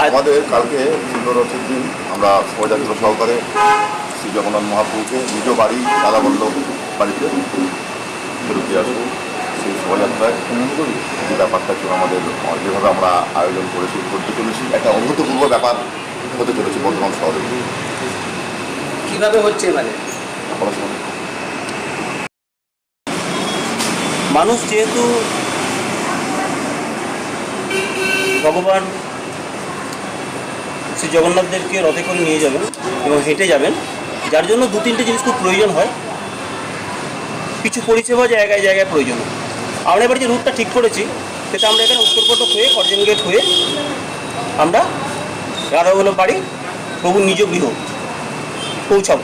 আমাদের কালকে সুন্দররথের দিন আমরা শোভাযাত্রা সহকারে শ্রী জগন্নাথ মহাপ্রভুকে নিজ বাড়ি দাদাবল্লভ বাড়িতে ফেরত দিয়ে আসবো। সেই শোভাযাত্রায় যে ব্যাপারটা ছিল আমাদের যেভাবে আমরা আয়োজন করেছি করতে চলেছি একটা অভূতপূর্ব ব্যাপার হতে চলেছে বর্ধমান শহরে। কীভাবে হচ্ছে মানে মানুষ যেহেতু ভগবান শ্রী জগন্নাথদেরকে রথে করে নিয়ে যাবেন এবং হেঁটে যাবেন, যার জন্য দু তিনটে জিনিস খুব প্রয়োজন হয়। কিছু পরিষেবা জায়গায় জায়গায় প্রয়োজন। আমরা এবার যে রুটটা ঠিক করেছি সেটা আমরা এখানে উত্তরপটক হয়ে করজেন গেট হয়ে আমরা রাধাবল্লভ বাড়ি প্রভুর নিজ গৃহ পৌঁছাবো।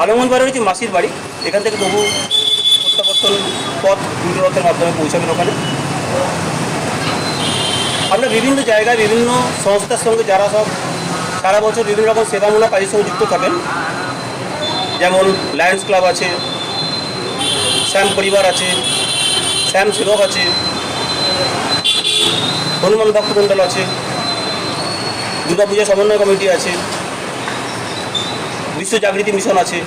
আলমগঞ্জ বাড়ি হচ্ছে মাসির বাড়ি, এখান থেকে প্রভু প্রত্যাবর্তন পথ দুটো রথের মাধ্যমে পৌঁছাবেন ওখানে। আমরা বিভিন্ন জায়গায় বিভিন্ন সংস্থার সঙ্গে যারা সব সারা বছর বিভিন্ন রকম সেবামূলক কাজের সঙ্গে যুক্ত থাকেন, যেমন লায়ন্স ক্লাব আছে, শ্যাম পরিবার আছে, শ্যাম সেবক আছে, হনুমান ভক্ত মণ্ডল আছে, দুর্গাপূজা সমন্বয় কমিটি আছে, বিশ্ব জাগৃতি মিশন আছে,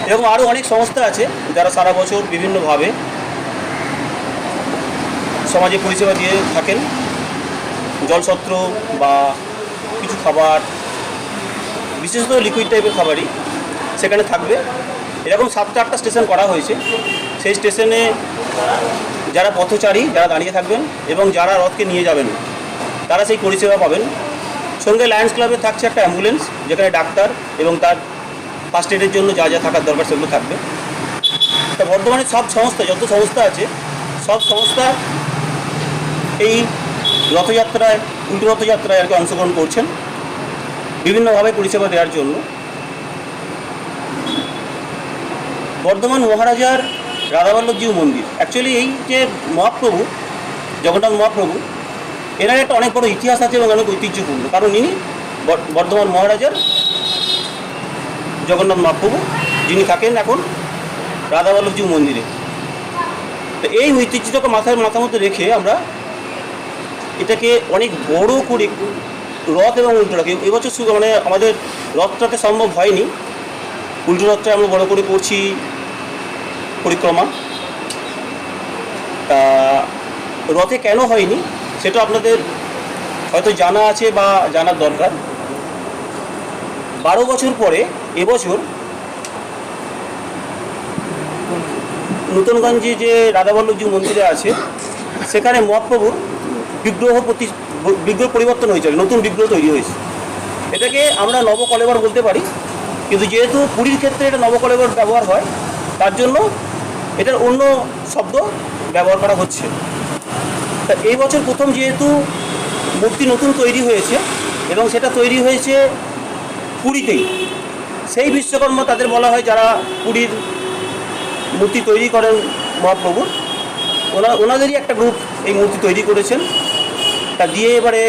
এরকম আরও অনেক সংস্থা আছে যারা সারা বছর বিভিন্নভাবে সমাজে পরিষেবা দিয়ে থাকেন। জলসত্র বা কিছু খাবার, বিশেষত লিকুইড টাইপের খাবারই সেখানে থাকবে। এরকম 7-8টা স্টেশন করা হয়েছে। সেই স্টেশনে যারা পথচারী যারা দাঁড়িয়ে থাকবেন এবং যারা রথকে নিয়ে যাবেন তারা সেই পরিষেবা পাবেন। সঙ্গে লায়ন্স ক্লাবে থাকছে একটা অ্যাম্বুলেন্স, যেখানে ডাক্তার এবং তার ফার্স্ট এডের জন্য যা যা থাকার দরকার সেগুলো থাকবে। তা বর্তমানে সব সংস্থা, যত সংস্থা আছে সব সংস্থা এই রথযাত্রায়, উল্টো রথযাত্রায় আর কি অংশগ্রহণ করছেন বিভিন্নভাবে পরিষেবা দেওয়ার জন্য। বর্ধমান মহারাজার রাধাবল্লভজিউ মন্দির, অ্যাকচুয়ালি এই যে মহাপ্রভু জগন্নাথ মহাপ্রভু, এনার একটা অনেক বড় ইতিহাস আছে এবং অনেক ঐতিহ্যপূর্ণ, কারণ ইনি বর্ধমান মহারাজার জগন্নাথ মহাপ্রভু, যিনি থাকেন এখন রাধাবল্লভজিউ মন্দিরে। তো এই ঐতিহ্যটাকে মাথার মধ্যে রেখে আমরা এটাকে অনেক বড় করে রথ এবং উল্টো রথ, এবছর মানে আমাদের রথটাতে সম্ভব হয়নি, উল্টো রথটা আমরা বড় করে করছি পরিক্রমা। তা রথে কেন হয়নি সেটা আপনাদের হয়তো জানা আছে বা জানার দরকার। 12 বছর পরে এবছর নতুনগঞ্জে যে রাধাবল্লভজিউ মন্দিরে আছে সেখানে মহাপ্রভুর বিগ্রহ পরিবর্তন হয়েছে, নতুন বিগ্রহ তৈরি হয়েছে। এটাকে আমরা নবকলেবর বলতে পারি, কিন্তু যেহেতু পুরীর ক্ষেত্রে এটা নবকলেবর ব্যবহার হয় তার জন্য এটার অন্য শব্দ ব্যবহার করা হচ্ছে। তা এই বছর প্রথম যেহেতু মূর্তি নতুন তৈরি হয়েছে এবং সেটা তৈরি হয়েছে পুরীতেই, সেই বিশ্বকর্মা তাদের বলা হয় যারা পুরীর মূর্তি তৈরি করেন মহাপ্রভুর, ওনাদেরই একটা গ্রুপ এই মূর্তি তৈরি করেছেন। তা দিয়ে এবারে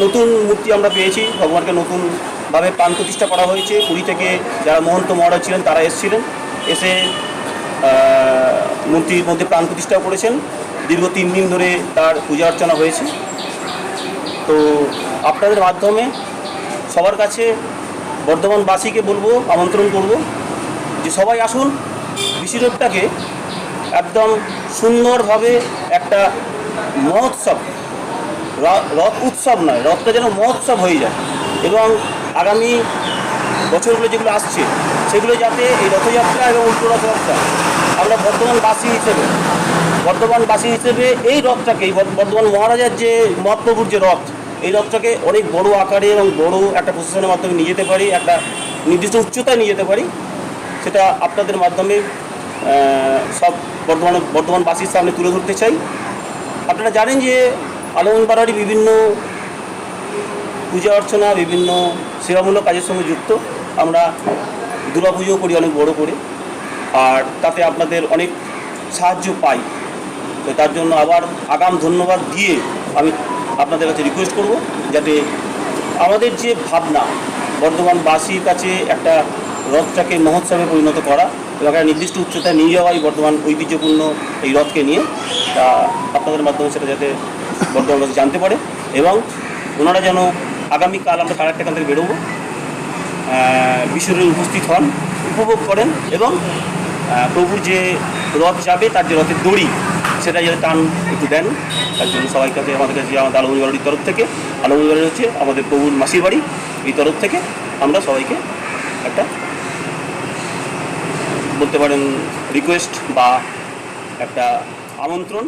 নতুন মূর্তি আমরা পেয়েছি, ভগবানকে নতুনভাবে প্রাণ প্রতিষ্ঠা করা হয়েছে। পুরী থেকে যারা মহন্ত মহারাজ ছিলেন তারা এসেছিলেন, এসে মূর্তির মধ্যে প্রাণ প্রতিষ্ঠাও করেছেন। দীর্ঘ 3 দিন ধরে তার পূজা অর্চনা হয়েছে। তো আপনাদের মাধ্যমে সবার কাছে বর্ধমানবাসীকে বলবো, আমন্ত্রণ করব যে সবাই আসুন, বিশ্বরূপটাকে একদম সুন্দরভাবে একটা মহোৎসব, রথ উৎসব নয়, রথটা যেন মহোৎসব হয়ে যায় এবং আগামী বছরগুলো যেগুলো আসছে সেগুলো যাতে এই রথযাত্রা এবং উল্টো রথযাত্রা আমরা বর্ধমানবাসী হিসেবে এই রথটাকে, এই বর্ধমান মহারাজার যে মহাপ্রভুর যে রথ, এই রথটাকে অনেক বড় আকারে এবং বড় একটা প্রশাসনের মাধ্যমে নিয়ে যেতে পারি, একটা নির্দিষ্ট উচ্চতায় নিয়ে যেতে পারি, সেটা আপনাদের মাধ্যমে সব বর্ধমানবাসীর সামনে তুলে ধরতে চাই। আপনারা জানেন যে আলমগঞ্জ বাড়ি বিভিন্ন পূজা অর্চনা, বিভিন্ন সেবামূলক কাজের সঙ্গে যুক্ত। আমরা দুর্গাপুজোও করি অনেক বড় করে, আর তাতে আপনাদের অনেক সাহায্য পাই। তো তার জন্য আবার আগাম ধন্যবাদ দিয়ে আমি আপনাদের কাছে রিকোয়েস্ট করব যাতে আমাদের যে ভাবনা বর্ধমানবাসীর কাছে একটা রথটাকে মহোৎসবে পরিণত করা এবং একটা নির্দিষ্ট উচ্চতায় নিয়ে যাওয়াই বর্ধমান ঐতিহ্যপূর্ণ এই রথকে নিয়ে, তা আপনাদের মাধ্যমে সেটা যাতে বর্ধমানবাসী জানতে পারে এবং ওনারা যেন আগামীকাল আমরা 8:30 থেকে বেরোবো, বিশ্বরে উপস্থিত হন, উপভোগ করেন এবং প্রভুর যে রথ যাবে তার যে রথের দড়ি সেটা যাতে টান একটু দেন। তার জন্য সবাই কাছে আমাদের কাছে আমাদের আলমগীর বাড়ির তরফ থেকে, আলমগীর বাড়ি হচ্ছে আমাদের প্রভুর মাসির বাড়ি, এই তরফ থেকে আমরা সবাইকে একটা বলতে পারেন রিকোয়েস্ট বা একটা আমন্ত্রণ